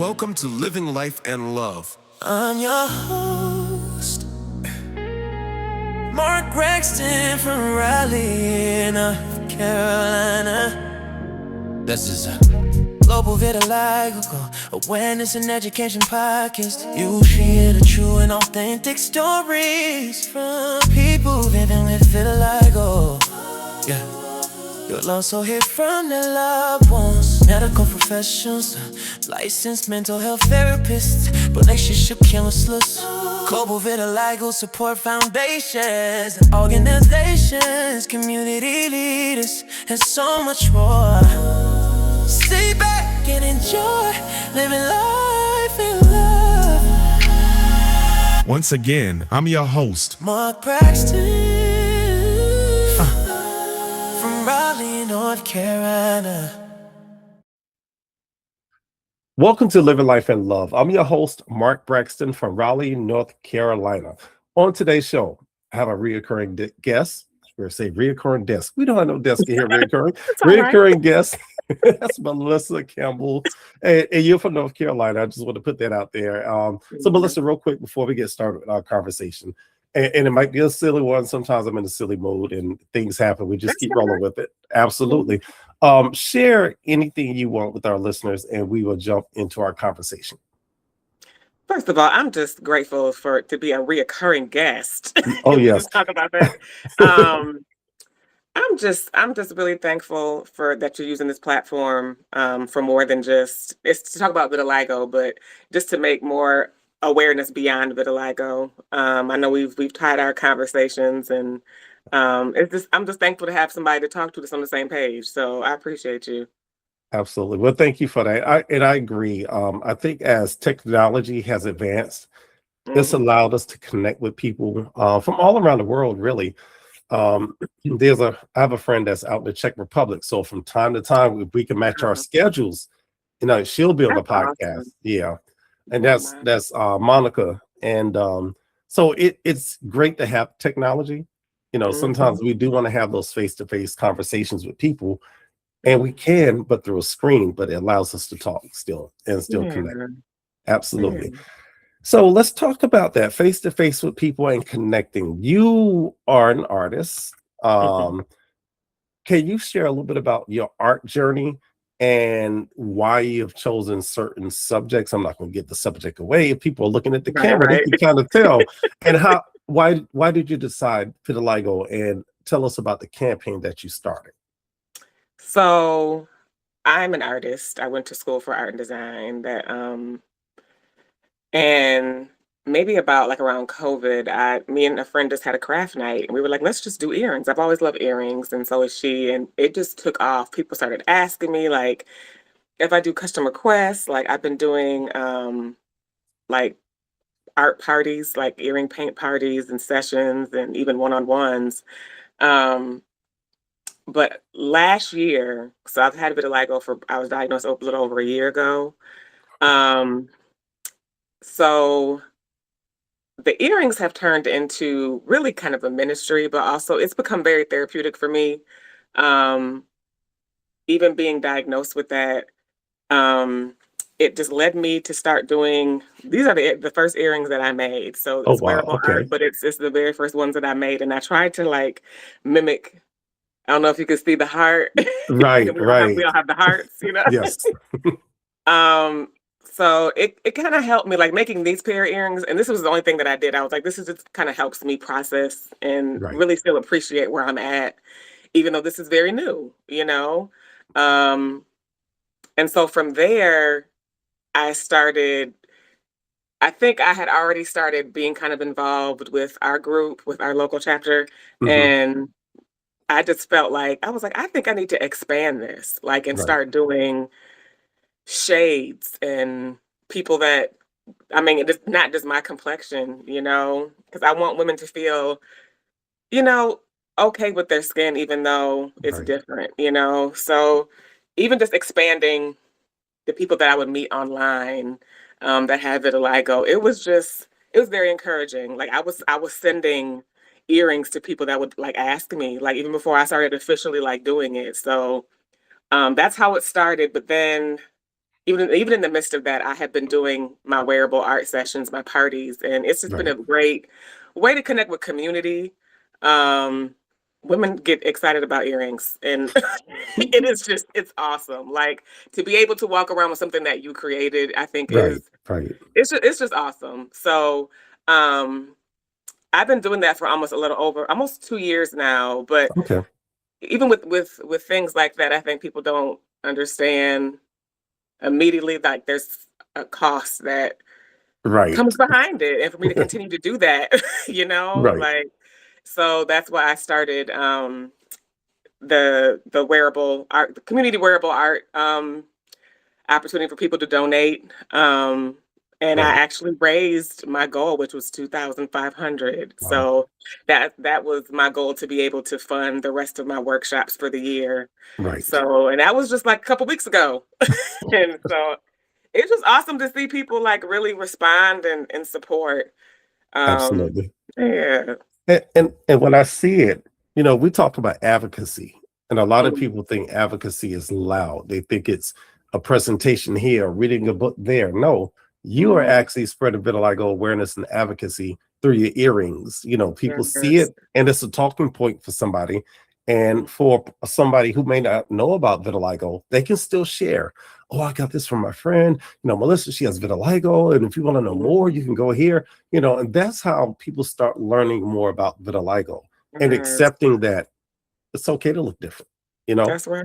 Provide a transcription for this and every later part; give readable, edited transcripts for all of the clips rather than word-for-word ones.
Welcome to Living Life and Love. I'm your host, Mark Braxton from Raleigh, North Carolina. This is a global vitiligo awareness and education podcast. You hear the true and authentic stories from people living with vitiligo. Yeah. You'll also hear from their loved ones, medical professionals, licensed mental health therapists, relationship counselors, global vitiligo support foundations, organizations, community leaders, and so much more. Stay back and enjoy living life in love. Once again, I'm your host, Mark Braxton. From Raleigh, North Carolina. Welcome to Living Life and Love. I'm your host, Mark Braxton from Raleigh, North Carolina. On today's show, I have a reoccurring guest. We're going to say reoccurring desk. We don't have no desk in here, reoccurring. Reoccurring guest. That's Melissa Campbell. And you're from North Carolina. I just want to put that out there. So Melissa, real quick before we get started with our conversation, and it might be a silly one. Sometimes I'm in a silly mode and things happen. We just keep rolling with it. Absolutely. Share anything you want with our listeners and we will jump into our conversation. First of all, I'm just grateful to be a reoccurring guest. Oh, yes. Talk about that. I'm just really thankful for that you're using this platform for more than just it's to talk about vitiligo, but just to make more awareness beyond vitiligo. I know we've tied our conversations, and I'm just thankful to have somebody to talk to that's on the same page. So I appreciate you. Absolutely. Well, thank you for that. I agree. I think as technology has advanced, this allowed us to connect with people from all around the world, really. I have a friend that's out in the Czech Republic. So from time to time, if we can match our schedules, she'll be on the podcast. Awesome. Yeah. And that's Monica. And so it's great to have technology. Sometimes we do want to have those face-to-face conversations with people, and we can, but through a screen, but it allows us to talk still connect. Absolutely. Yeah. So let's talk about that face-to-face with people and connecting. You are an artist. Can you share a little bit about your art journey and why you've chosen certain subjects? I'm not going to get the subject away. If people are looking at the camera, they can kind of tell. And why did you decide vitiligo? And tell us about the campaign that you started. So I'm an artist. I went to school for art and design. And maybe about around COVID, me and a friend just had a craft night, and we were like, let's just do earrings. I've always loved earrings, and so is she. And it just took off. People started asking me if I do custom requests. I've been doing art parties, earring paint parties and sessions, and even one-on-ones. But last year, so I've had vitiligo I was diagnosed a little over a year ago. So the earrings have turned into really kind of a ministry, but also it's become very therapeutic for me. Even being diagnosed with that, it just led me to start doing, these are the first earrings that I made. So it's wearable art, but it's the very first ones that I made. And I tried to mimic, I don't know if you can see the heart. Right, we all have the hearts, Yes. So it kind of helped me making these pair of earrings. And this was the only thing that I did. I was like, this is just kind of helps me process and really still appreciate where I'm at, even though this is very new, And so from there, I think I had already started being kind of involved with our group, with our local chapter. And I just felt I was I think I need to expand this, and start doing shades and people that, it's not just my complexion, because I want women to feel, okay with their skin, even though it's different, So even just expanding the people that I would meet online that had vitiligo, it was very encouraging. I was sending earrings to people that would ask me, even before I started officially doing it. So that's how it started. But then, even in the midst of that, I have been doing my wearable art sessions, my parties, and it's just been Right. a great way to connect with community. Um, Women get excited about earrings, and it's awesome. Like to be able to walk around with something that you created, I think Right. is Right. it's just awesome. So um, I've been doing that for almost 2 years now. But Okay. even with things like that, I think people don't understand immediately, like there's a cost that Right. comes behind it, and for me to continue to do that, Right. like, so that's why I started the wearable art, the community wearable art opportunity for people to donate. And I Right. actually raised my goal, which was 2,500. Wow. So that was my goal, to be able to fund the rest of my workshops for the year. Right. So, and that was just like a couple weeks ago. And so it's just awesome to see people like really respond and support. Um, Absolutely. yeah. And when I see it, we talk about advocacy, and a lot of Mm, people think advocacy is loud. They think it's a presentation here, reading a book there. No, you are mm, actually spreading vitiligo awareness and advocacy through your earrings. People see yes. it, and it's a talking point for somebody. Mm, And for somebody who may not know about vitiligo, they can still share. Oh, I got this from my friend. Melissa, she has vitiligo. And if you want to know more, you mm, can go here. And that's how people start learning more about vitiligo and yes, accepting that it's okay to look different. You know, that's right.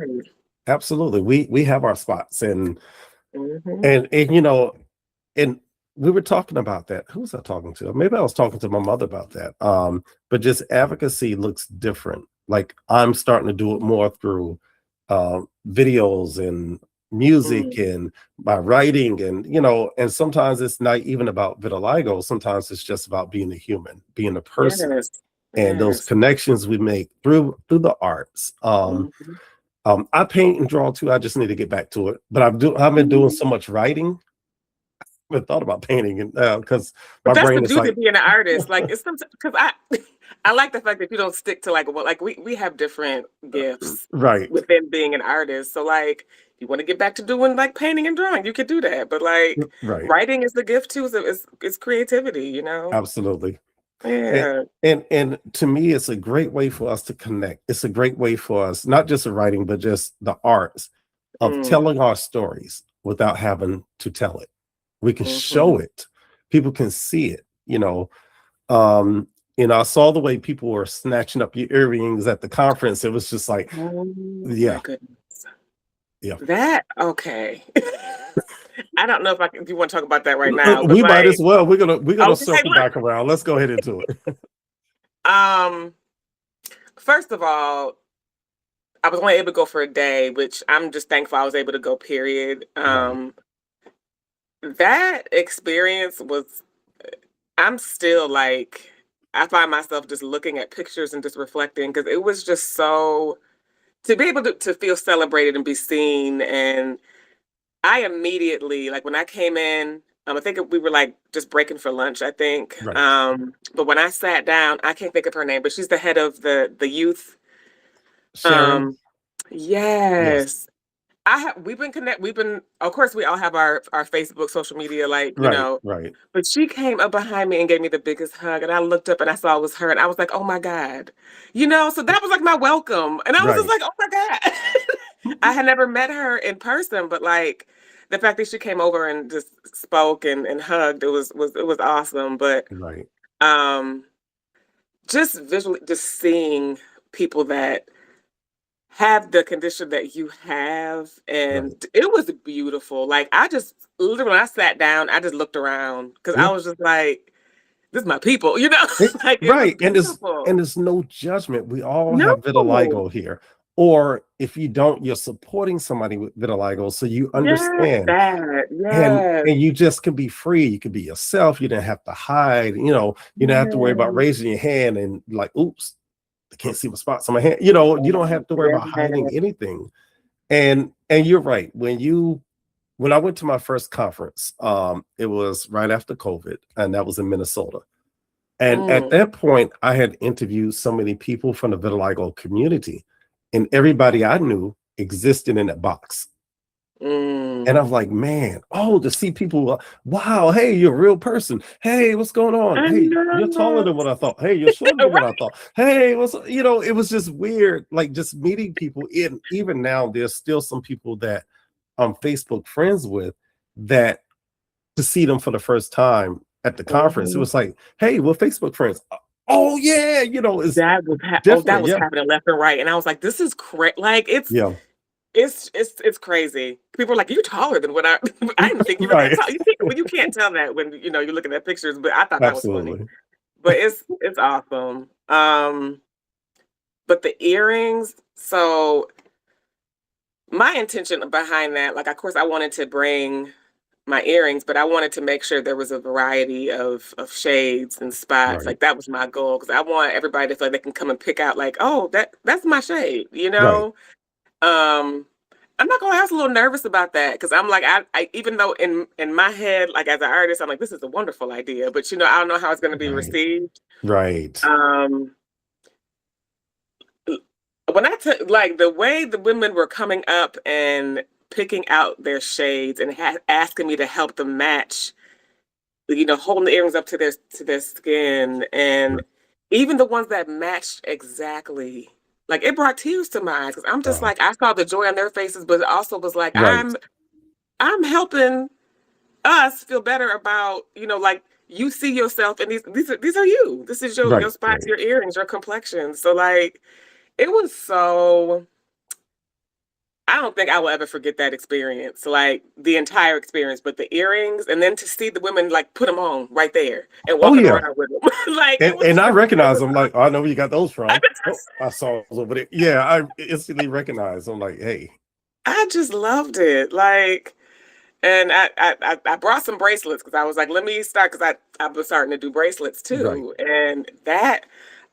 absolutely. We have our spots, and Hmm. and and you know, and we were talking about that. Who was I talking to? Maybe I was talking to my mother about that. But just advocacy looks different. Like I'm starting to do it more through videos and music Mm, and by writing, and sometimes it's not even about vitiligo. Sometimes it's just about being a human, being a person, yes, and those yes. connections we make through the arts. Mhm, I paint and draw too. I just need to get back to it, but I've been doing mhm. so much writing. I haven't thought about painting, and because But my that's the brain is beauty like, of being an artist. Like it's sometimes because I I like the fact that you don't stick to like what, like we have different gifts right, within being an artist. So like if you want to get back to doing like painting and drawing, you could do that. But like right, writing is the gift too. So it's creativity, you know? absolutely. And, Yeah. and to me, it's a great way for us to connect. It's a great way for us, not just the writing, but just the arts of Mm, telling our stories without having to tell it. We can show mhm. it. People can see it. Um, I saw the way people were snatching up your earrings at the conference. It was just like, Oh my yeah, goodness. yeah. That okay. I don't know if if you want to talk about that right now, but We might as like, well. We're gonna okay, circle look. back around. Let's go ahead into it. Um, First of all, I was only able to go for a day, which I'm just thankful I was able to go, period. Right. That experience was, I'm still like, I find myself just looking at pictures and just reflecting because it was just so, to be able to feel celebrated and be seen. And I immediately, like when I came in, I think we were like just breaking for lunch, I think. Right. But when I sat down, I can't think of her name, but she's the head of the youth. Sharon. Um, Yes. yes. We've been, of course, we all have our Facebook, social media, like, Right. Right. but she came up behind me and gave me the biggest hug. And I looked up and I saw it was her. And I was like, oh my God. So that was like my welcome. And I was just Right. like, oh my God. I had never met her in person, but like the fact that she came over and just spoke and hugged, it was awesome. But Right. um just visually, just seeing people that have the condition that you have, Right. and it was beautiful. Like I just literally, when I sat down, I just looked around because I Yeah. was just like, this is my people, like it was Right. And there's beautiful. and there's no judgment. We all No. have vitiligo here. Or if you don't, you're supporting somebody with vitiligo, so you Yes, understand. that. And Yes. and you just can be free. You can be yourself. You didn't have to hide. You don't have to worry about Yes. raising your hand and like, oops, I can't see my spots on my hand. You don't have to worry about hiding Yes. anything. And you're right. When I went to my first conference, it was right after COVID, and that was in Minnesota. And at Mm, that point, I had interviewed so many people from the vitiligo community, and everybody I knew existed in that box. And Mm. I'm like, man, oh, to see people, wow, hey, you're a real person. Hey, what's going on? I Hey, you're taller know. than what I thought. Hey, you're shorter than what I Right. thought. Hey, it was just weird, like just meeting people. In even now, there's still some people that I'm Facebook friends with that to see them for the first time at the conference, it Mhm. was like, hey, we're Facebook friends. Oh yeah, it's That different. was Yeah, happening left and right, and I was like, "This is like, yeah, it's crazy." People are like, "You're taller than what I." I didn't think you were that right. tall. You can't tell that when, you're looking at pictures, but I thought that was funny. Absolutely. But it's awesome. But the earrings, so my intention behind that, like, of course, I wanted to bring my earrings, but I wanted to make sure there was a variety of shades and spots. Right, Like, that was my goal because I want everybody to feel like they can come and pick out, like, oh, that's my shade, you right, know? Um, I'm not gonna lie, I was a little nervous about that because I'm like, I even though in my head, like as an artist, I'm like, this is a wonderful idea, but I don't know how it's gonna be right, received. right. Um, when I took like the way the women were coming up and picking out their shades and asking me to help them match, holding the earrings up to their skin, and Right. even the ones that matched exactly, like it brought tears to my eyes because I'm just like I saw the joy on their faces, but it also was like Right, I'm helping us feel better about like you see yourself and these are you. This is your right, spots, right. your earrings, your complexion. So like it was so. I don't think I will ever forget that experience, like the entire experience, but the earrings, and then to see the women like put them on right there and Oh walking yeah, around with them, like and I it recognize was. them. Like, oh, I know where you got those from. Oh, I saw those over there. Yeah, I instantly recognize. I'm like, hey, I just loved it, like, and I brought some bracelets because I was like, let me start because I was starting to do bracelets right, too, and that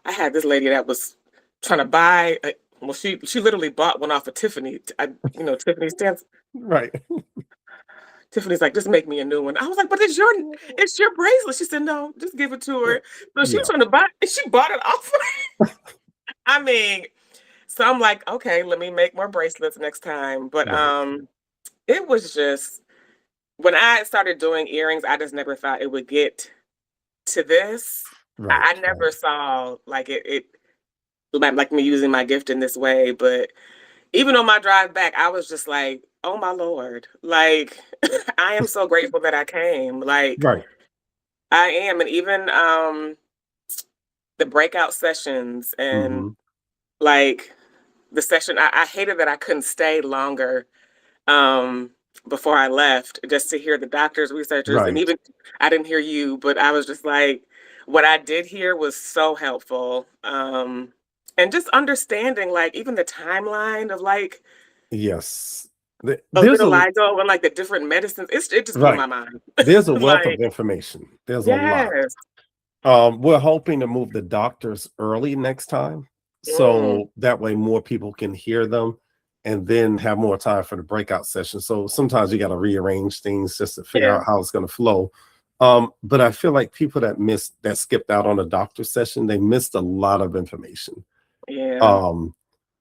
I had this lady that was trying to buy. Well, she literally bought one off of Tiffany. Tiffany stands. right, Tiffany's like, just make me a new one. I was like, but it's your bracelet. She said, no, just give it to her. So she was yeah, trying to buy and she bought it off. I mean, so I'm like, okay, let me make more bracelets next time. But right, it was just when I started doing earrings, I just never thought it would get to this. right, I never saw like it like me using my gift in this way. But even on my drive back, I was just like, oh my Lord. Like I am so grateful that I came. Like right. I am, and even the breakout sessions and Hmm. like the session, I hated that I couldn't stay longer um, before I left, just to hear the doctors, researchers, and Right. even I didn't hear you, but I was just like, what I did hear was so helpful, and just understanding like even the timeline of like Yes. of There's a vitiligo and like the different medicines. It just blew right. my mind. There's a wealth of Like information. There's a lot. yes. We're hoping to move the doctors early next time, Mm, so that way more people can hear them, and then have more time for the breakout session. So sometimes you got to rearrange things just to figure yeah. out how it's going to flow. But I feel like people that skipped out on a doctor session, they missed a lot of information. Yeah. Um,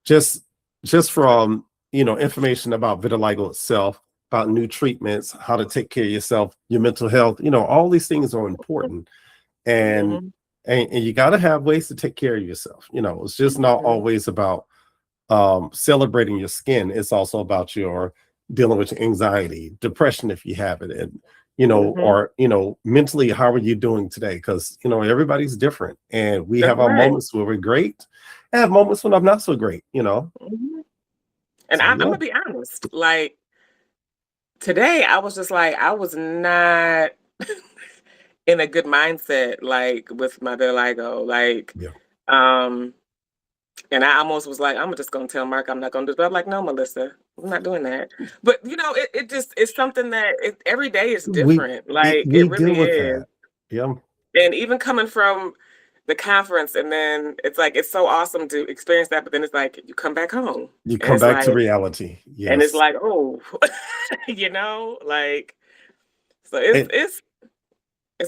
just just from information about vitiligo itself, about new treatments, how to take care of yourself, your mental health. All these things are important, and Mhm, and you got to have ways to take care of yourself. It's just not mhm, always about celebrating your skin. It's also about your dealing with your anxiety, depression if you have it, and mhm. or mentally, how are you doing today? Because everybody's different, and we That's have our right. moments where we're great, and have moments when I'm not so great. Mhm. And So I'm yeah, gonna be honest, like today I was just like I was not in a good mindset, like with my vitiligo, like yeah, um, and I almost was like, I'm just gonna tell Mark I'm not gonna do it. But I'm like, no, Melissa, I'm not doing that. But it just it's something that every day is we different. Like we it deal really with is. that. Yeah, And even coming from the conference, and then it's like it's so awesome to experience that, but then it's like you come back home, you and come it's back like, to reality. and it's Yes, like, oh, like so it's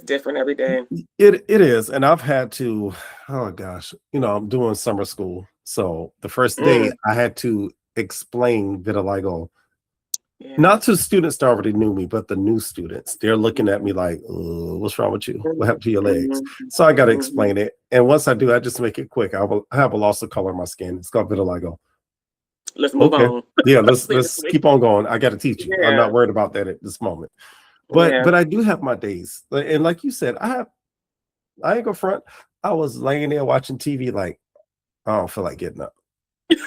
different every day. it is, and I've had to. Oh gosh, I'm doing summer school, so the first day Mm, I had to explain vitiligo Yeah. Not to students that already knew me, but the new students. They're looking at me like, what's wrong with you? What happened to your legs? So I got to explain it. And once I do, I just make it quick. I have a loss of color in my skin. It's called vitiligo. Let's move Okay. on. Yeah, let's Seriously. keep on going. I got to teach you. I'm Yeah. not worried about that at this moment. Yeah. But I do have my days. And like you said, I ain't gonna front. I was laying there watching TV like, I don't feel like getting up.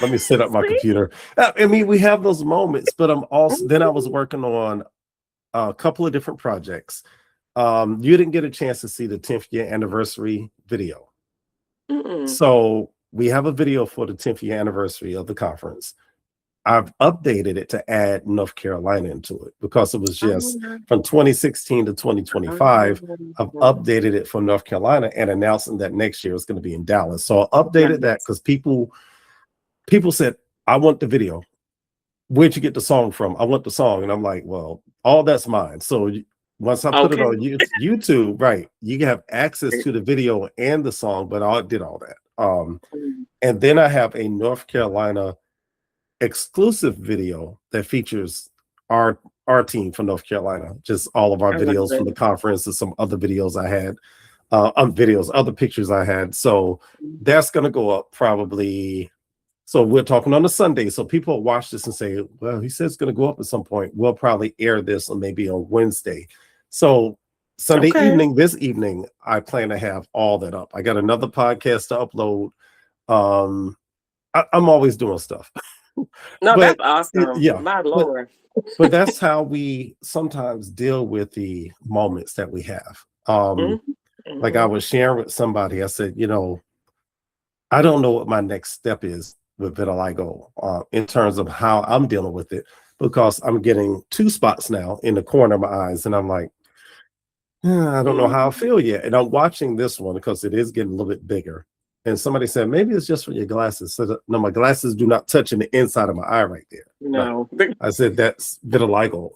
Let me set up my See? computer. I mean, we have those moments, but I'm also then I was working on a couple of different projects. You didn't get a chance to see the 10th year anniversary video. So we have a video for the 10th year anniversary of the conference. I've updated it to add North Carolina into it because it was just from 2016 to 2025. I've updated it for North Carolina and announcing that next year is going to be in Dallas. So I updated that because people said, I want the video. Where'd you get the song from? I want the song. And I'm like, well, all that's mine. So once I put it on YouTube, right, you can have access to the video and the song, but I did all that. And then I have a North Carolina exclusive video that features our team from North Carolina, just all of our videos from the conference and some other videos I had, other pictures I had. So that's going to go up probably. So we're talking on a Sunday. So people watch this and say, well, he says it's going to go up at some point. We'll probably air this on maybe on Wednesday. So Sunday evening, this evening, I plan to have all that up. I got another podcast to upload. I'm always doing stuff. No, that's awesome. Yeah. My Lord. But that's how we sometimes deal with the moments that we have. Like I was sharing with somebody, I said, I don't know what my next step is with vitiligo in terms of how I'm dealing with it, because I'm getting 2 spots now in the corner of my eyes. And I'm like, I don't know how I feel yet. And I'm watching this one because it is getting a little bit bigger. And somebody said, maybe it's just for your glasses. So no, my glasses do not touch in the inside of my eye right there. No. I said, that's vitiligo,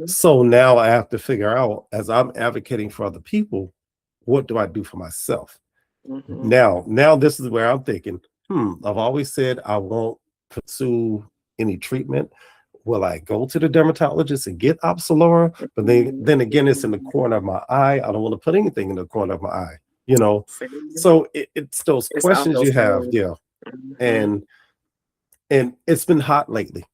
So now I have to figure out, as I'm advocating for other people, what do I do for myself? Now this is where I'm thinking, I've always said I won't pursue any treatment. Will I go to the dermatologist and get Opsilora? But then again, it's in the corner of my eye. I don't want to put anything in the corner of my eye, So it's those questions you have, and it's been hot lately.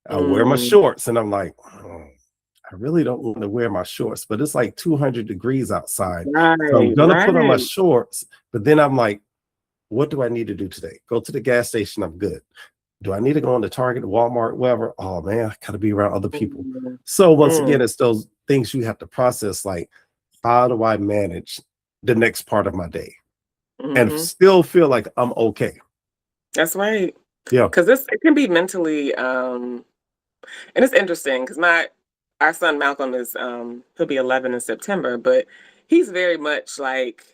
I wear my shorts and I'm like, I really don't want to wear my shorts, but it's like 200 degrees outside. So I'm gonna put on my shorts, but then I'm like, what do I need to do today? Go to the gas station, I'm good. Do I need to go on to Target, Walmart, wherever? Oh man, I gotta be around other people. So once again, it's those things you have to process, like, how do I manage the next part of my day and still feel like I'm okay? That's right. Yeah. Because it can be mentally, and it's interesting because our son Malcolm is he'll be 11 in September, but he's very much like,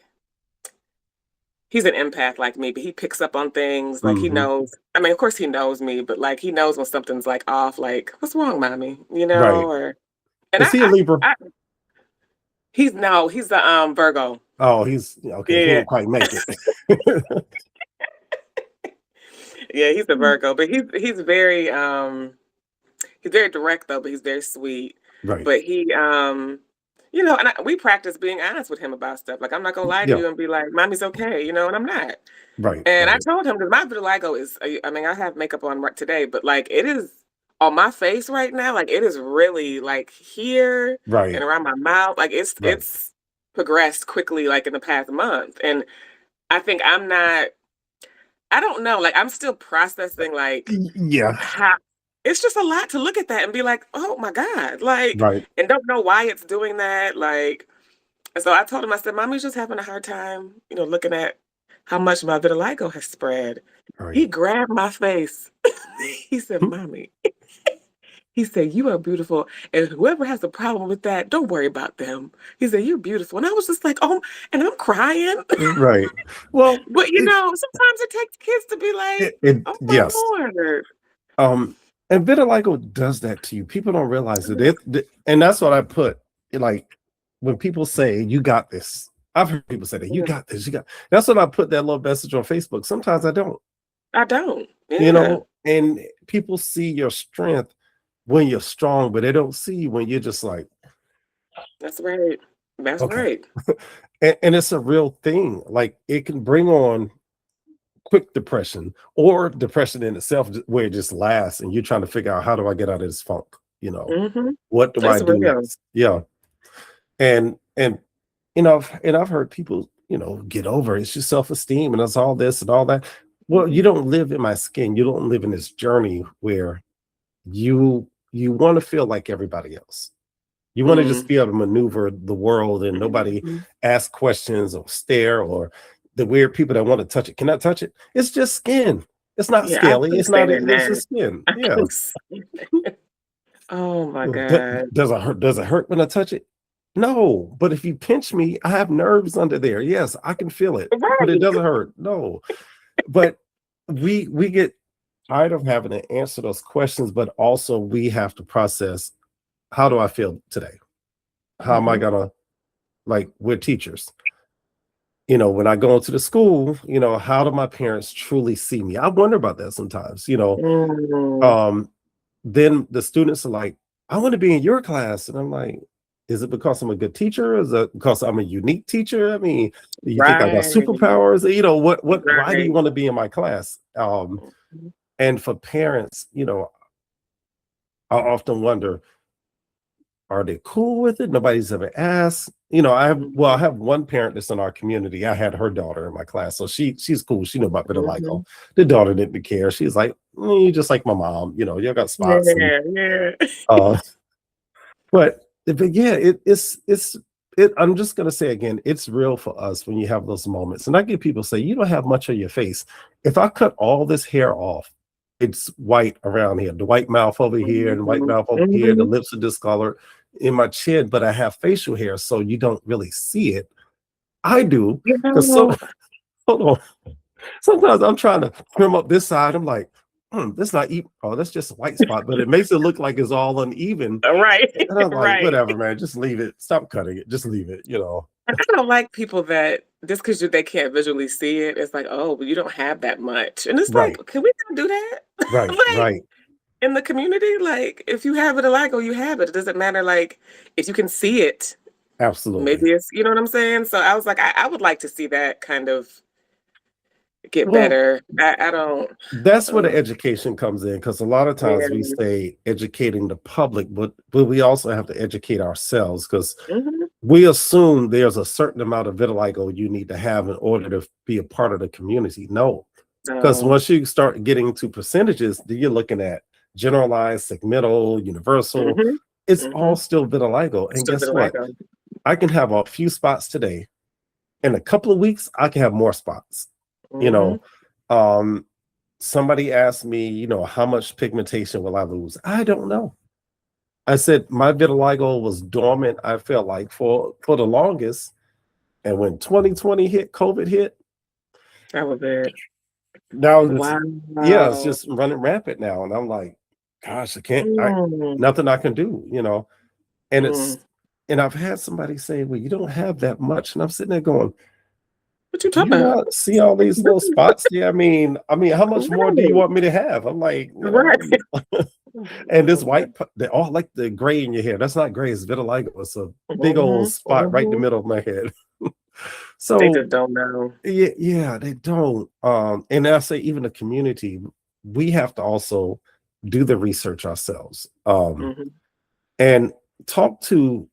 he's an empath like me, but he picks up on things. Like he knows, I mean, of course he knows me, but like he knows when something's like off, like, what's wrong, mommy? Right. And is he a Libra? He's the Virgo. Oh, he's okay. He didn't quite make it. Yeah, he's a Virgo, but he's very direct though, but he's very sweet. Right. But he and we practice being honest with him about stuff. Like, I'm not gonna lie to you and be like, mommy's okay, and I'm not. Right. And I told him that my vitiligo is, I mean, I have makeup on today, but like it is on my face right now, like it is really like here and around my mouth. Like it's progressed quickly, like in the past month. And I think I don't know, like I'm still processing, like, how it's just a lot to look at that and be like, oh my God, like, and don't know why it's doing that. Like, and so I told him, I said, mommy's just having a hard time, looking at how much my vitiligo has spread. He grabbed my face. He said, mommy, he said, you are beautiful. And whoever has a problem with that, don't worry about them. He said, you're beautiful. And I was just like, oh, and I'm crying. Right. Well, but sometimes it takes kids to be like, oh my Lord. And vitiligo does that to you. People don't realize it. And that's what I put, like, when people say, you got this. I've heard people say that, you got this, that's what I put that little message on Facebook. Sometimes I don't. Yeah. And people see your strength when you're strong, but they don't see you when you're just like, That's right. That's okay. right. And it's a real thing. Like it can bring on quick depression or depression in itself where it just lasts and you're trying to figure out how do I get out of this funk? Hmm. What do I It's do real. next? Yeah. And I've heard people, get over it. It's your self-esteem and it's all this and all that. Well, you don't live in my skin. You don't live in this journey where you want to feel like everybody else. You want to just Mm. be able to maneuver the world and nobody Mhm. ask questions or stare or the weird people that want to touch it cannot touch it. It's just skin. It's not Yeah, I scaly. couldn't It's not. stand It's that. just skin. I Yeah. couldn't stand that. Oh my God. Does it hurt? Does it hurt when I touch it? No. But if you pinch me, I have nerves under there. Yes, I can feel it, but it Right. doesn't hurt. No. But we get tired of having to answer those questions, but also we have to process, how do I feel today? How am I Hmm. gonna, like, we're teachers. When I go into the school, how do my parents truly see me? I wonder about that sometimes. Mm. Um, then the students are like, I want to be in your class. And I'm like, is it because I'm a good teacher? Is it because I'm a unique teacher? I mean, do you think I got Right. superpowers? Why do you Right. want to be in my class? Mhm. And for parents, I often wonder, are they cool with it? Nobody's ever asked. I Mhm. have one parent that's in our community. I had her daughter in my class, so she's cool. She knew about vitiligo. Mhm. The daughter didn't care. She's like, you just like my mom. You got spots, and Yeah, yeah. uh, but yeah, it. I'm just gonna say again, it's real for us when you have those moments. And I get people say, you don't have much on your face. If I cut all this hair off, it's white around here, the white mouth over here, and white Mhm. mouth over here. The Mhm. lips are discolored in my chin, but I have facial hair, so you don't really see it. I do, You because so know, hold on. Sometimes I'm trying to trim up this side. I'm like, that's not even. Oh, that's just a white spot, but it makes it look like it's all uneven. right, And I'm like, right. whatever, man, just leave it. Stop cutting it. Just leave it. I don't like people that just because they can't visually see it, it's like, oh, well, you don't have that much. And it's like, Right, can we not do that? right, Like right. in the community, like if you have it Aligo, you have it. It doesn't matter like if you can see it, Absolutely. maybe it's you know what I'm saying? So I was like, I would like to see that kind of get Well, better. I don't that's where the uh, education comes in, because a lot of times we yeah. say educating the public, but we also have to educate ourselves, because Mhm. we assume there's a certain amount of vitiligo you need to have in order to be a part of the community. No, because So once you start getting to percentages, then you're looking at generalized, segmental, universal. mhm. It's all Mhm. still vitiligo. And Still guess feel what? like I can have a few spots today. In a couple of weeks, I can have more spots. You mhm. know, um, somebody asked me, how much pigmentation will I lose? I don't know. I said my vitiligo was dormant, I felt like, for the longest. And when 2020 hit, COVID hit, That was it. now it's Wow. just running rampant now. And I'm like, gosh, Mm. nothing I can do. And Mm. and I've had somebody say, well, you don't have that much. And I'm sitting there going, What you do you talking about? not see all these little spots there? I mean, how much more do you Right. want me to have? I'm like, Right. and this they all like the gray in your hair. That's not gray, it's vitiligo. It's a big old Mhm. spot right in the Mhm. middle of my head. They So just don't know. yeah, they don't. And I say even the community, we have to also do the research ourselves. Mhm. And talk to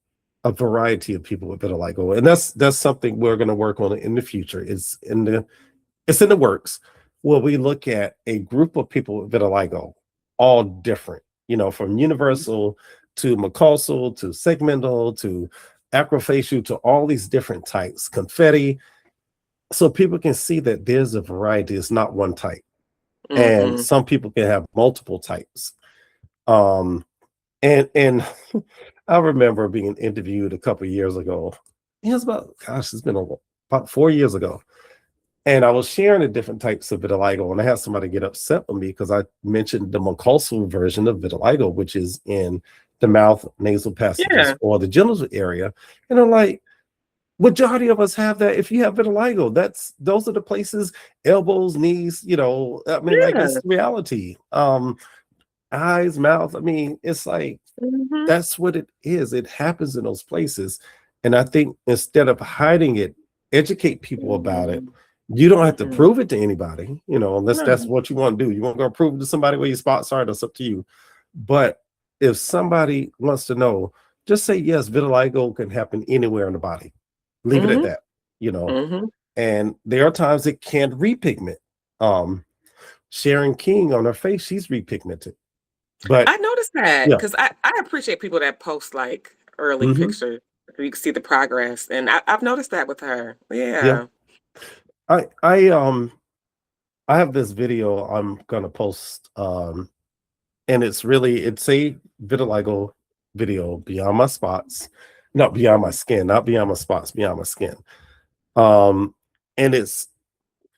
a variety of people with vitiligo. And that's something we're going to work on in the future. It's in the works, where we look at a group of people with vitiligo, all different, from Mhm. universal to mucosal to segmental to acrofacial to all these different types, confetti, so people can see that there's a variety. It's not one type, and Mhm. some people can have multiple types. Um, and I remember being interviewed a couple of years ago. It was it's been about 4 years ago. And I was sharing the different types of vitiligo, and I had somebody get upset with me because I mentioned the mucosal version of vitiligo, which is in the mouth, nasal passages, Yeah. or the genital area. And I'm like, majority of us have that. If you have vitiligo, those are the places, elbows, knees, I mean, like, Yeah. it's reality. eyes, mouth. I mean, it's like Mhm. that's what it is. It happens in those places. And I think instead of hiding it, educate people about it. Mhm. You don't have to Mhm. prove it to anybody, unless that's No. what you want to do. You want to go prove it to somebody where your spots are, that's up to you. But if somebody wants to know, just say yes, vitiligo can happen anywhere in the body. Leave it at Mhm. that. Mhm. And there are times it can repigment. Um, Sharon King on her face, she's repigmented. But I noticed that yeah. because I appreciate people that post like early Mhm. pictures so you can see the progress, and I've noticed that with her. Yeah. Yeah. I have this video I'm gonna post, and it's a vitiligo video beyond my spots, not beyond my Mhm. skin, not beyond my spots, beyond my skin. Um, and it's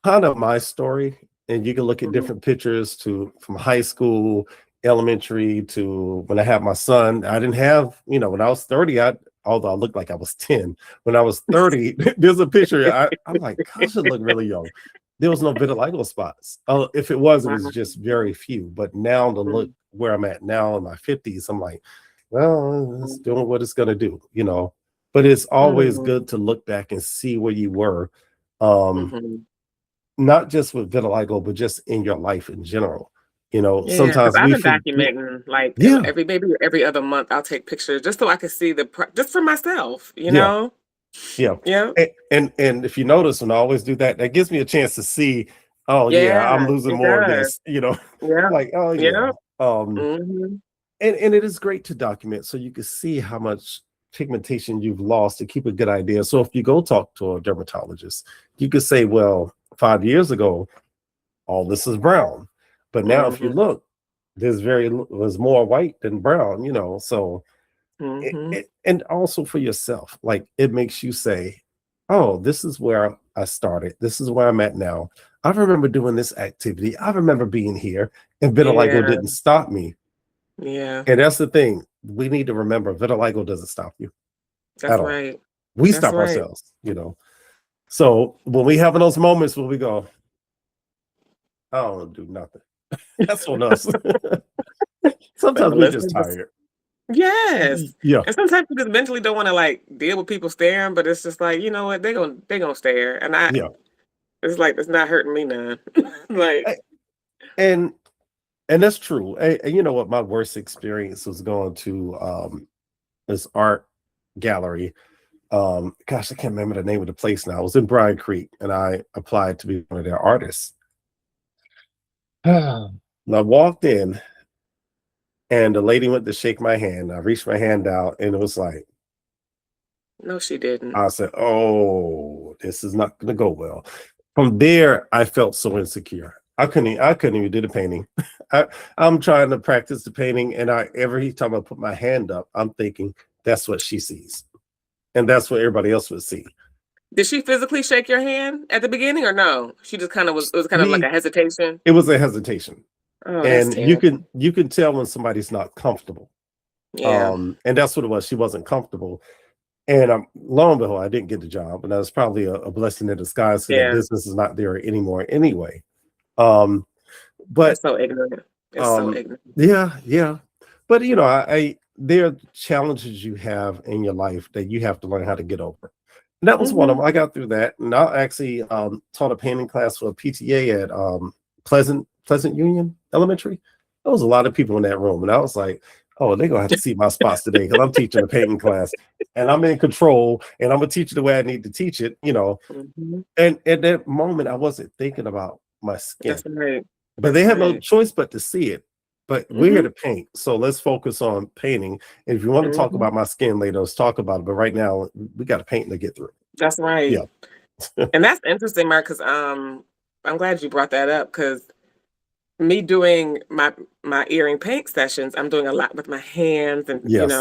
kind of my story, and you can look at Mhm. different pictures to from high school, elementary to when I had my son. I didn't have, when I was 30, although I looked like I was 10. When I was 30, there's a picture. I'm like, gosh, I look really young. There was no vitiligo spots. If it was Wow. just very few. But now to look Mhm. where I'm at now in my 50s, I'm like, well, it's doing what it's gonna do. But it's always Mhm. good to look back and see where you were. Um, Mhm. not just with vitiligo, but just in your life in general. Yeah, because Sometimes I've we been forget. documenting like Yeah, maybe every other month I'll take pictures just so I can see just for myself, you yeah, know? yeah. Yeah. And if you notice, when I always do that, that gives me a chance to see, oh yeah, I'm Yeah, losing it more of does. this. Yeah. Like, oh yeah. Yeah. Um, Mhm. and it is great to document so you can see how much pigmentation you've lost to keep a good idea. So if you go talk to a dermatologist, you could say, well, 5 years ago, all this is brown. But now if you Mhm. look, there's more white than brown. So Mhm. and also for yourself, like it makes you say, oh, this is where I started. This is where I'm at now. I remember doing this activity. I remember being here, and vitiligo Yeah. didn't stop me. Yeah. And that's the thing. We need to remember vitiligo doesn't stop you That's at all. right. We That's stop right. ourselves. So when we have those moments where we go, I don't do nothing. That's on us. Like Sometimes we're Melissa just just tired. yes. Yeah, And sometimes you just mentally don't wanna, like, deal with people staring, but it's just like, you know what? They gonna stare, and yeah. it's like, it's not hurting me none. Like A- And and that's true. And you know what? My worst experience was going to this art gallery. Gosh, I can't remember the name of the place now. I was in Bryan Creek, and I applied to be one of their artists. And I walked in, and the lady went to shake my hand. I reached my hand out, and it was like, no, she didn't. I said, "Oh, this is not going to go well." From there, I felt so insecure. I couldn't even do the painting. I, I'm trying to practice the painting, and every time I put my hand up, I'm thinking that's what she sees, and that's what everybody else would see. Did she physically shake your hand at the beginning or no? She just kinda was it was kind of like She, a hesitation? it was a hesitation, Oh, that's and you can terrible. you can tell when somebody's not comfortable. Yeah. And that's what it was. She wasn't comfortable, and lo and behold, I didn't get the job, and that was probably a blessing in disguise because that Yeah. business is not there anymore anyway. Um, That's but so ignorant. It's so ignorant. Yeah, yeah. But I there are challenges you have in your life that you have to learn how to get over. And that was one of Mhm. them. I got through that. And I actually taught a painting class for a PTA at Pleasant Union Elementary. There was a lot of people in that room. And I was like, oh, they're gonna have to see my spots today because I'm teaching a painting class and I'm in control and I'm gonna teach it the way I need to teach it. Mhm. And at that moment, I wasn't thinking about my skin. That's right. But they That's had no right. choice but to see it. But we're here Mhm. to paint, so let's focus on painting. And if you want to talk Mhm. about my skin later, let's talk about it. But right now, we got to paint to get through. That's right. Yeah, And that's interesting, Mark, 'cause, I'm glad you brought that up because me doing my earring paint sessions, I'm doing a lot with my hands and, yes,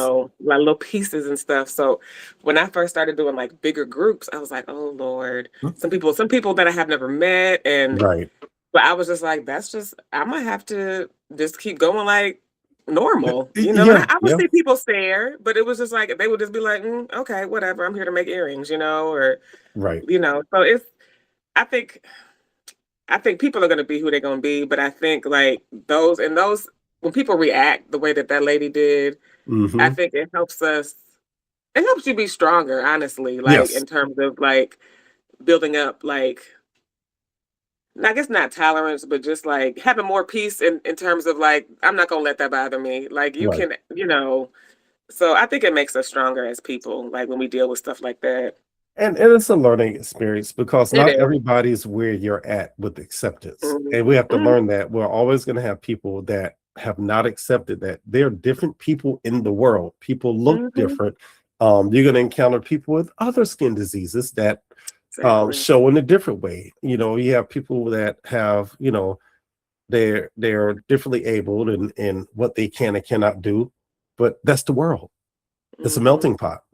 my little pieces and stuff. So when I first started doing like bigger groups, I was like, oh Lord. Mm, Some people that I have never met. right. But I was just like, that's just I'm gonna have to just keep going like normal, and I, Yeah, I would yeah, see people stare, but it was just like they would just be like, okay, whatever, I'm here to make earrings, or right. so I think I think people are gonna be who they're gonna be, but I think like those when people react the way that that lady did, I Hmm. think it helps us. It helps you be stronger, honestly. Like Yes. in terms of like building up, like I guess not tolerance, but just like having more peace in terms of like I'm not gonna let that bother me. Like you Right. can, you know. So I think it makes us stronger as people, like when we deal with stuff like that. And it's a learning experience because It not is. everybody's where you're at with acceptance. Mhm. And we have to Mhm. learn that we're always going to have people that have not accepted that there are different people in the world. People look Mhm. different. You're going to encounter people with other skin diseases that Exactly. show in a different way. You have people that have, they're differently abled and what they can and cannot do, but that's the world. It's a Mhm. melting pot,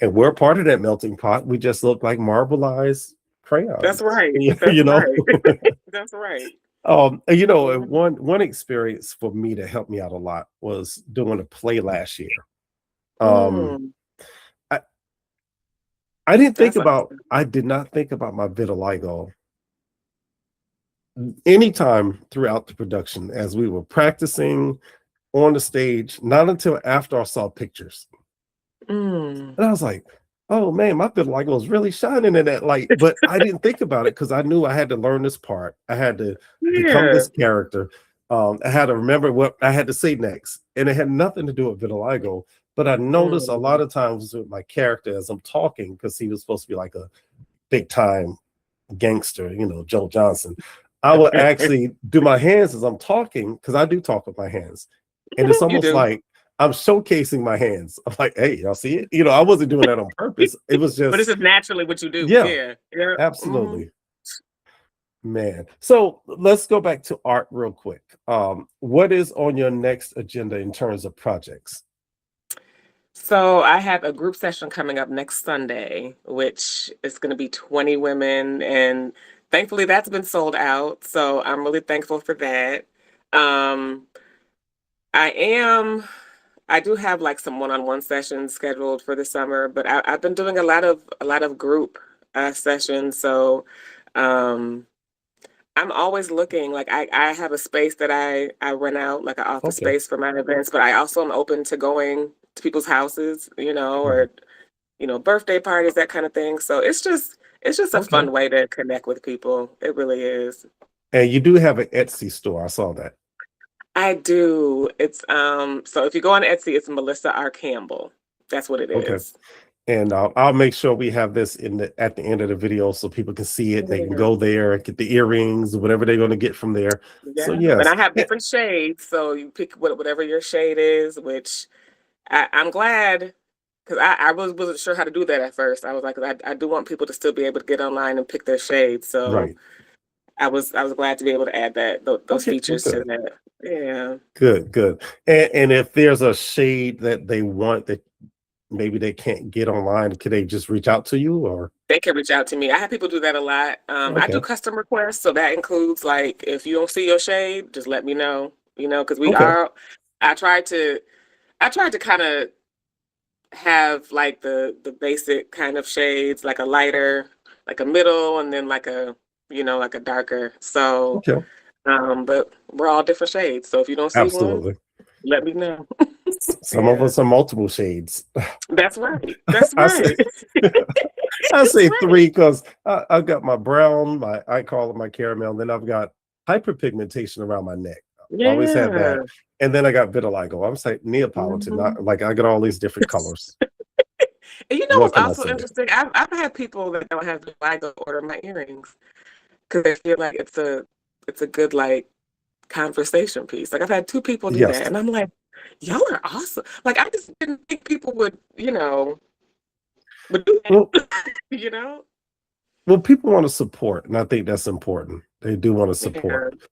and we're part of that melting pot. We just look like marbleized That's crayons, right. you That's know. right. That's right. And Mhm. one experience for me that helped me out a lot was doing a play last year. Um, Mm. I, I didn't think That's about, awesome. I did not think about my vitiligo anytime throughout the production as we were practicing on the stage, not until after I saw pictures. Mm. And I was like, oh man, my vitiligo is really shining in that light. But I didn't think about it because I knew I had to learn this part. I had to become Yeah. this character. I had to remember what I had to say next. And it had nothing to do with vitiligo. But I noticed a lot Mm. of times with my character as I'm talking, because he was supposed to be like a big time gangster, Joe Johnson. I will actually do my hands as I'm talking because I do talk with my hands. And it's You almost do. like I'm showcasing my hands. I'm like, hey, y'all see it? I wasn't doing that on purpose. It was But this just, is naturally what you do. yeah, Yeah. Yeah. Mhm. absolutely. Man. So let's go back to art real quick. What is on your next agenda in terms of projects? So I have a group session coming up next Sunday, which is going to be 20 women, and thankfully that's been sold out. So I'm really thankful for that. Um, I am. I do have like some one-on-one sessions scheduled for the summer, but I've been doing a lot of group sessions. So um, I'm always looking. Like I have a space that I rent out, like an office Okay. space for my events, but I also am open to going to people's houses, Right. or birthday parties, that kind of thing. So it's just a Okay. fun way to connect with people. It really is. And you do have an Etsy store. I saw that. I do. It's so if you go on Etsy, it's Melissa R. Campbell. That's what it Okay. is. And I'll make sure we have this at the end of the video so people can see it. They can Yeah. go there, get the earrings, whatever they're going to get from there. So Yeah. And yes. I have different shades, so you pick whatever your shade is, which I'm glad because I wasn't sure how to do that at first. I was like, I do want people to still be able to get online and pick their shades. So Right. I was glad to be able to add those Okay. Well, features to good. that. Yeah. Good. Good. And if there's a shade that they want that maybe they can't get online, can they just reach out to you or? They can reach out to me. I have people do that a lot. I do Okay. custom requests, so that includes like if you don't see your shade, just let me know. Because we Okay. are. I tried to. I tried to kind of have like the basic kind of shades, like a lighter, like a middle, and then like a darker. So, Okay. but we're all different shades. So if you don't see one, Absolutely. let me know. Some of Yeah, us are multiple shades. that's right. That's I say right. I That's say right. three because I've got my brown, I call it my caramel. Then I've got hyperpigmentation around my neck. Always had that. Yeah. And then I got vitiligo. I'm saying Neapolitan. Mhm. Not, like I got all these different colors. And What what's can I also say? interesting? I've had people that don't have vitiligo order my earrings because they feel like it's a good like conversation piece. Like I've had two people do Yes. that, and I'm like, y'all are awesome. Like I just didn't think people would do that. Well, You know? well, people want to support, and I think that's important. They do want to support. Yeah.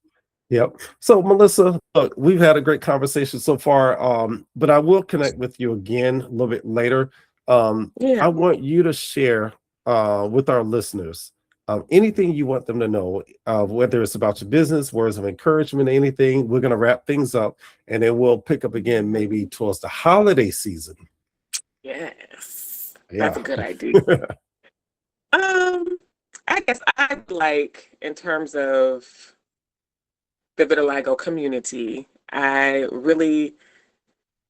Yep. So, Melissa, look, we've had a great conversation so far, but I will connect with you again a little bit later. Yeah. I want you to share with our listeners anything you want them to know, whether it's about your business, words of encouragement, anything. We're going to wrap things up, and then we'll pick up again maybe towards the holiday season. Yes. That's Yeah. a good idea. Um, I guess I'd like in terms of the vitiligo community, I really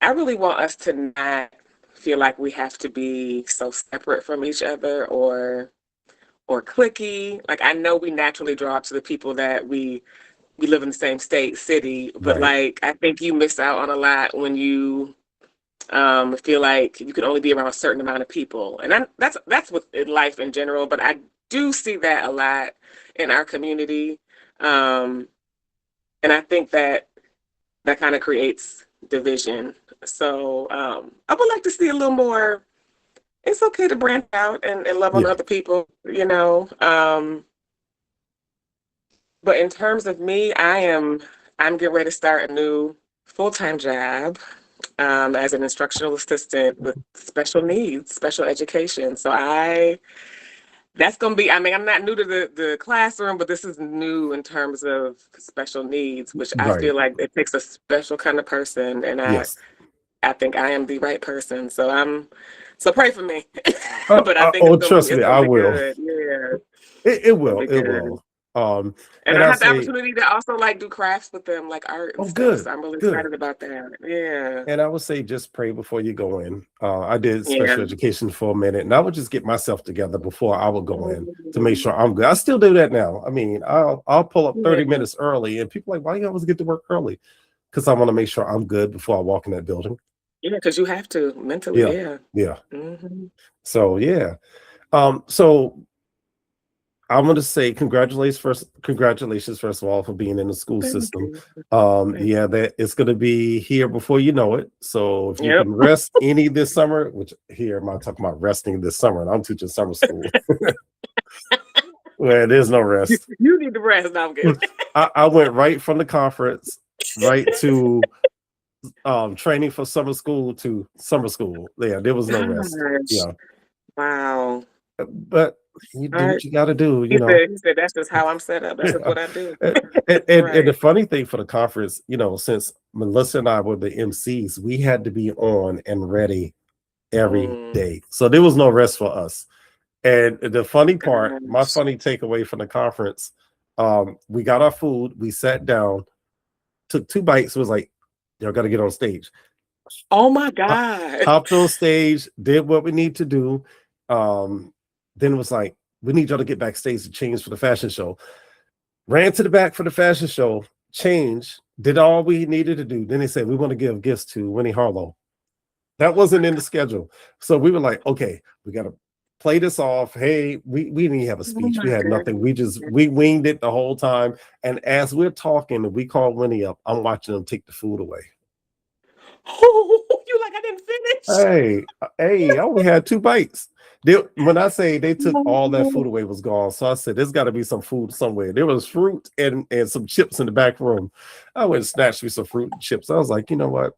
want us to not feel like we have to be so separate from each other or cliquey. Like I know we naturally draw to the people that we live in the same state, city, but Right. like I think you miss out on a lot when you feel like you can only be around a certain amount of people. And that's with life in general, but I do see that a lot in our community. And I think that kind of creates division. So I would like to see a little more. It's okay to branch out and love on Yeah. other people, you know. But in terms of me, I'm getting ready to start a new full-time job as an instructional assistant with special needs, special education. So that's gonna be, I mean, I'm not new to the classroom, but this is new in terms of special needs, which I Right. feel like it takes a special kind of person, and Yes. I think I am the right person. So pray for me. But I think Oh, trust me, it's I gonna be will. good. Yeah, It it's gonna will. be It good. will. And And I I have the say, opportunity to also like do crafts with them, like art and oh, stuff. good, So I'm really good. excited about that. Yeah. And I would say just pray before you go in. I did Yeah. special education for a minute, and I would just get myself together before I would go in to make Mhm. sure I'm good. I still do that now. I mean, I'll pull up 30 Yeah. minutes early, and people are like, why do you always get to work early? Because I want to make sure I'm good before I walk in that building. Yeah, because you have to mentally, Yeah, yeah. yeah. Hmm. So yeah. So I'm going to say congratulations first of all for being in the school Thank system. you. Thank Yeah, that it's going to be here before you know it. So if you. you Yep. can rest any this summer, which here am I talking about resting this summer, and I'm teaching summer school. Well, there's no rest. You need the rest. No, I'm kidding. I went right from the conference right to training for summer school to summer school. Yeah, there was no rest. Gosh. Yeah, Wow. but you All do right. what you got to do, you know. He said that's just how I'm set up. That's just Yeah. what I do. And the Right. funny thing for the conference, you know, since Melissa and I were the MCs, we had to be on and ready every Mm, day. So there was no rest for us. And the funny part, my gosh. funny takeaway from the conference, we got our food, we sat down, took 2 bites, was like, y'all got to get on stage. Oh my Hop- God. Hopped on stage, did what we need to do. Then it was like, we need y'all to get backstage to change for the fashion show. Ran to the back for the fashion show, changed, did all we needed to do. Then they said, we want to give gifts to Winnie Harlow. That wasn't in the schedule. So we were like, okay, we got to play this off. Hey, we didn't have a Oh speech. my We had God. nothing. We winged it the whole time. And as we're talking, and we call Winnie up, I'm watching them take the food away. Oh, you like I didn't finish. Hey, I only had 2 bites. When I say they took all that food away, was gone. So I said, there's got to be some food somewhere. There was fruit and some chips in the back room. I went and snatched me some fruit and chips. I was like, you know what?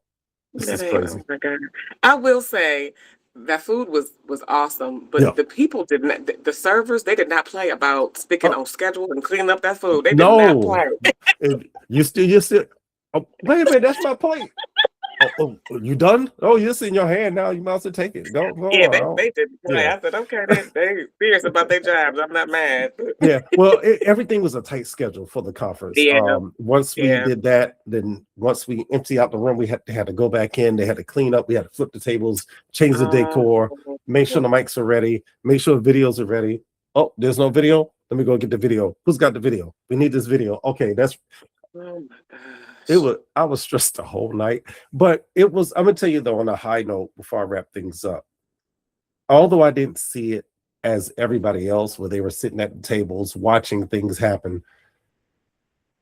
This That is ain't, crazy. oh my God. I will say that food was awesome, Yeah. but the people did not, the servers, they did not play about sticking Oh, on schedule and cleaning up that food. They did not no. play. You still. Oh, wait a minute, that's my plate. Oh, you done? Oh, it's in your hand now. You might as well take it. Go Yeah, on. they didn't play. Yeah. I said, okay, they serious about their jobs. I'm not mad. Yeah, well, everything was a tight schedule for the conference. Yeah, Once we yeah. did that, then once we empty out the room, we had to go back in. They had to clean up. We had to flip the tables, change the decor, make sure the mics are ready, make sure the videos are ready. Oh, there's no video. Let me go get the video. Who's got the video? We need this video. Okay, Oh my it. gosh. Was I was stressed the whole night, but it was. I'm gonna tell you though, on a high note, before I wrap things up, although I didn't see it as everybody else, where they were sitting at the tables watching things happen,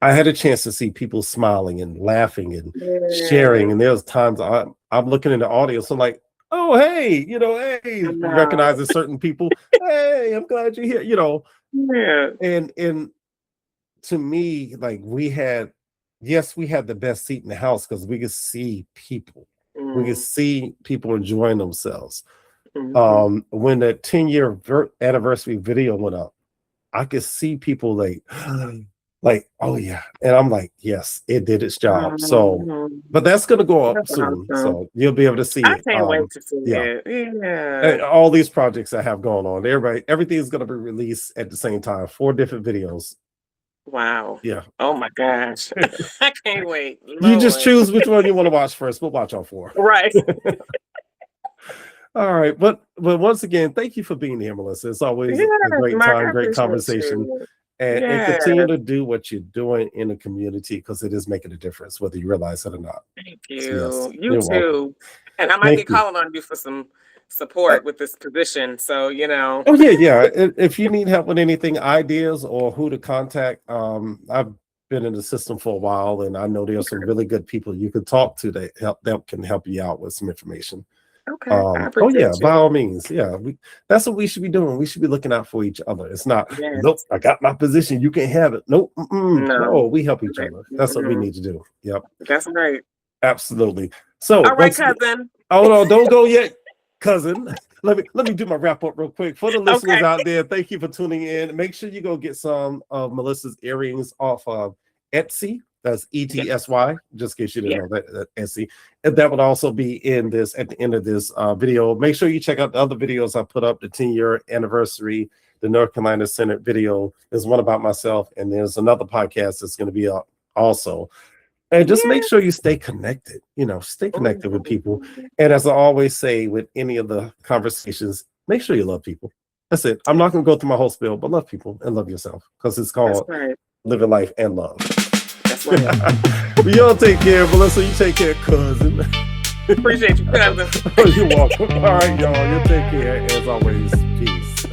I had a chance to see people smiling and laughing and Yeah, sharing. And there's times I'm looking in the audience, I'm like, oh, hey, I hey, know. recognizing certain people. Hey, I'm glad you're here, Yeah. and to me, like yes, we had the best seat in the house because we could see people. We could Mm, see people enjoying themselves. mhm. When the 10-year anniversary video went up, I could see people like, oh yeah. And I'm like, yes, it did its job. So, Mhm. but that's gonna go up That's soon. awesome. So you'll be able to see I it. can't wait to see Yeah. it. Yeah. All these projects I have going on, everything's gonna be released at the same time, 4 different videos. Wow. Yeah. Oh my gosh. I can't wait. You just Lord. choose which one you want to watch first. We'll watch all four. Right. All right. But once again, thank you for being here, Melissa. It's always Yes, a great Mark, I time, great appreciate conversation. you. And Yes. continue to do what you're doing in the community because it is making a difference, whether you realize it or not. Thank So, yes, you. You you're welcome. too. And I might Thank be you. calling on you for some Uh, support with this position. So, Oh yeah. If you need help with anything, ideas or who to contact, I've been in the system for a while, and I know there's some really good people you can talk to that can help you out with some information. Okay. I Oh yeah, appreciate by you. all means, yeah. That's what we should be doing. We should be looking out for each other. It's not, nope, Yes. I got my position, you can have it. Nope, No. no, we help each Right. other. That's what we Mhm. need to do. Yep, That's right. absolutely. So All right, once again, cousin. oh no, don't go yet, cousin. Let me do my wrap up real quick for the listeners Okay. out there. Thank you for tuning in. Make sure you go get some of Melissa's earrings off of Etsy. That's ETSY, just in case you didn't Yeah. know that Etsy. And that would also be in this at the end of this video. Make sure you check out the other videos I put up, the 10-year anniversary, the North Carolina Senate video. There's one about myself, and there's another podcast that's going to be up also. And just make Yeah. sure you stay connected, stay connected with people. And as I always say with any of the conversations, make sure you love people. That's it. I'm not going to go through my whole spiel, but love people and love yourself because it's That's called right. living life and love. That's right. Y'all take care, Melissa. You take care, cousin. Appreciate you, cousin. You're welcome. All right, y'all. You take care. As always, peace.